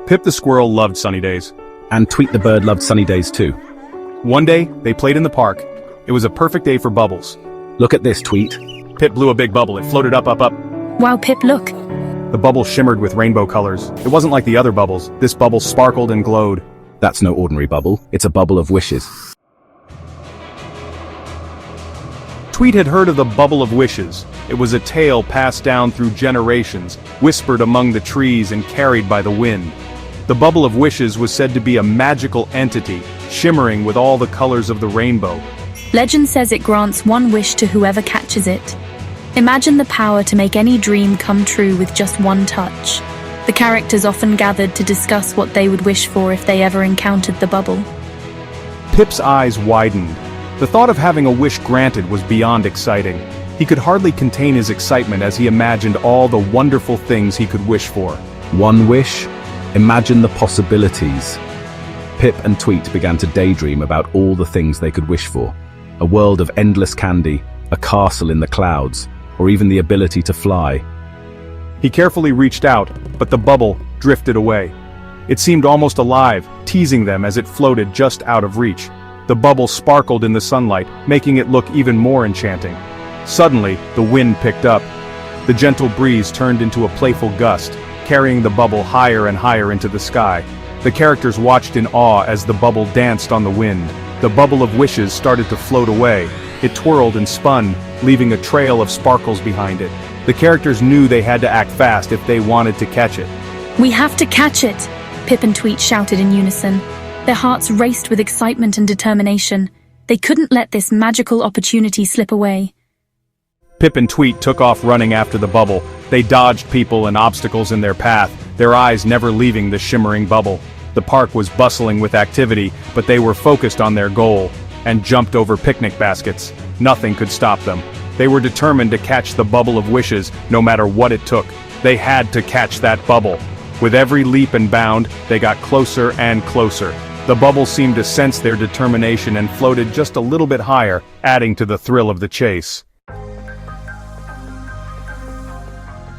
Pip the squirrel loved sunny days. And Tweet the bird loved sunny days too. One day, they played in the park. It was a perfect day for bubbles. Look at this, Tweet. Pip blew a big bubble. It floated up, up, up. Wow, Pip, look. The bubble shimmered with rainbow colors. It wasn't like the other bubbles. This bubble sparkled and glowed. That's no ordinary bubble. It's a bubble of wishes. Tweet had heard of the bubble of wishes. It was a tale passed down through generations, whispered among the trees and carried by the wind. The bubble of wishes was said to be a magical entity, shimmering with all the colors of the rainbow. Legend says it grants one wish to whoever catches it. Imagine the power to make any dream come true with just one touch. The characters often gathered to discuss what they would wish for if they ever encountered the bubble. Pip's eyes widened. The thought of having a wish granted was beyond exciting. He could hardly contain his excitement as he imagined all the wonderful things he could wish for. One wish? Imagine the possibilities. Pip and Tweet began to daydream about all the things they could wish for. A world of endless candy, a castle in the clouds, or even the ability to fly. He carefully reached out, but the bubble drifted away. It seemed almost alive, teasing them as it floated just out of reach. The bubble sparkled in the sunlight, making it look even more enchanting. Suddenly, the wind picked up. The gentle breeze turned into a playful gust, carrying the bubble higher and higher into the sky. The characters watched in awe as the bubble danced on the wind. The bubble of wishes started to float away. It twirled and spun, leaving a trail of sparkles behind it. The characters knew they had to act fast if they wanted to catch it. We have to catch it! Pip and Tweet shouted in unison. Their hearts raced with excitement and determination. They couldn't let this magical opportunity slip away. Pip and Tweet took off running after the bubble. They dodged people and obstacles in their path, their eyes never leaving the shimmering bubble. The park was bustling with activity, but they were focused on their goal, and jumped over picnic baskets. Nothing could stop them. They were determined to catch the bubble of wishes, no matter what it took. They had to catch that bubble. With every leap and bound, they got closer and closer. The bubble seemed to sense their determination and floated just a little bit higher, adding to the thrill of the chase.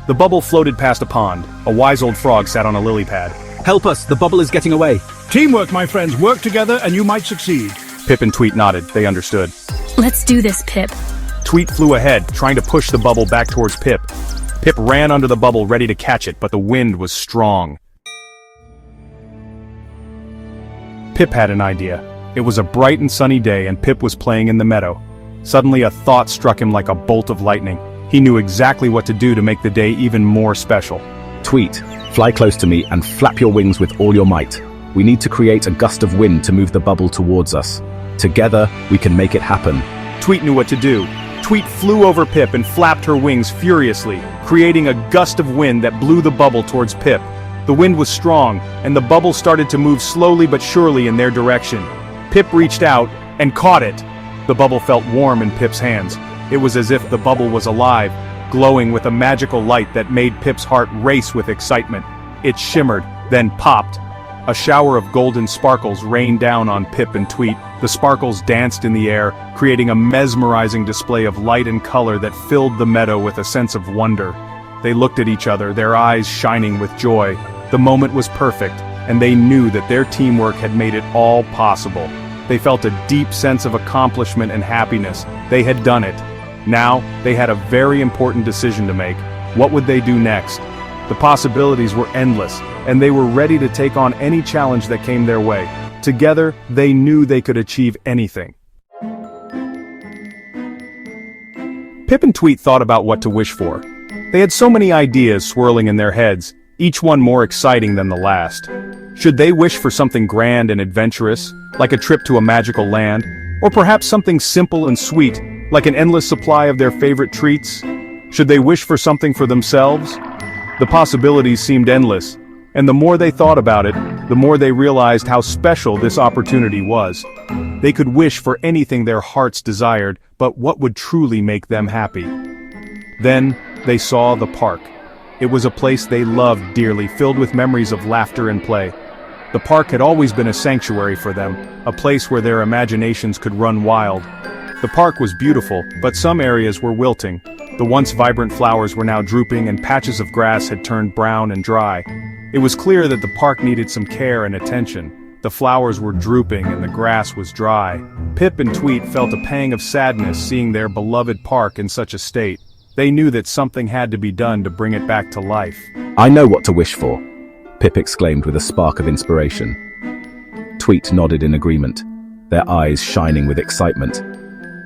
The bubble floated past a pond. A wise old frog sat on a lily pad. Help us, the bubble is getting away. Teamwork, my friends. Work together and you might succeed. Pip and Tweet nodded. They understood. Let's do this, Pip. Tweet flew ahead, trying to push the bubble back towards Pip. Pip ran under the bubble ready to catch it, but the wind was strong. Pip had an idea. It was a bright and sunny day and Pip was playing in the meadow. Suddenly a thought struck him like a bolt of lightning. He knew exactly what to do to make the day even more special. Tweet, fly close to me and flap your wings with all your might. We need to create a gust of wind to move the bubble towards us. Together, we can make it happen. Tweet knew what to do. Tweet flew over Pip and flapped her wings furiously, creating a gust of wind that blew the bubble towards Pip. The wind was strong, and the bubble started to move slowly but surely in their direction. Pip reached out and caught it. The bubble felt warm in Pip's hands. It was as if the bubble was alive, glowing with a magical light that made Pip's heart race with excitement. It shimmered, then popped. A shower of golden sparkles rained down on Pip and Tweet. The sparkles danced in the air, creating a mesmerizing display of light and color that filled the meadow with a sense of wonder. They looked at each other, their eyes shining with joy. The moment was perfect, and they knew that their teamwork had made it all possible. They felt a deep sense of accomplishment and happiness. They had done it. Now, they had a very important decision to make. What would they do next? The possibilities were endless, and they were ready to take on any challenge that came their way. Together, they knew they could achieve anything. Pip and Tweet thought about what to wish for. They had so many ideas swirling in their heads, each one more exciting than the last. Should they wish for something grand and adventurous, like a trip to a magical land? Or perhaps something simple and sweet, like an endless supply of their favorite treats? Should they wish for something for themselves? The possibilities seemed endless, and the more they thought about it, the more they realized how special this opportunity was. They could wish for anything their hearts desired, but what would truly make them happy? Then, they saw the park. It was a place they loved dearly, filled with memories of laughter and play. The park had always been a sanctuary for them, a place where their imaginations could run wild. The park was beautiful, but some areas were wilting. The once vibrant flowers were now drooping and patches of grass had turned brown and dry. It was clear that the park needed some care and attention. The flowers were drooping and the grass was dry. Pip and Tweet felt a pang of sadness seeing their beloved park in such a state. They knew that something had to be done to bring it back to life. "I know what to wish for," Pip exclaimed with a spark of inspiration. Tweet nodded in agreement, their eyes shining with excitement.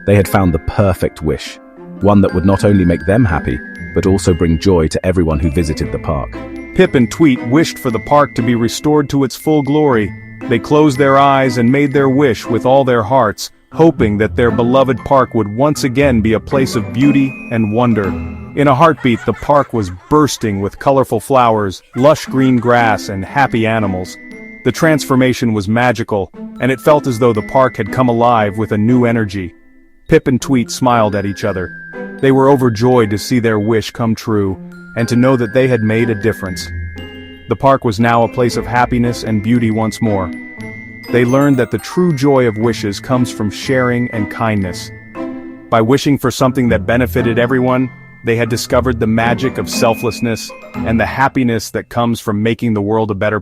They had found the perfect wish, one that would not only make them happy, but also bring joy to everyone who visited the park. Pip and Tweet wished for the park to be restored to its full glory. They closed their eyes and made their wish with all their hearts, hoping that their beloved park would once again be a place of beauty and wonder. In a heartbeat, the park was bursting with colorful flowers, lush green grass, and happy animals. The transformation was magical, and it felt as though the park had come alive with a new energy. Pip and Tweet smiled at each other. They were overjoyed to see their wish come true, and to know that they had made a difference. The park was now a place of happiness and beauty once more. They learned that the true joy of wishes comes from sharing and kindness. By wishing for something that benefited everyone, they had discovered the magic of selflessness and the happiness that comes from making the world a better place.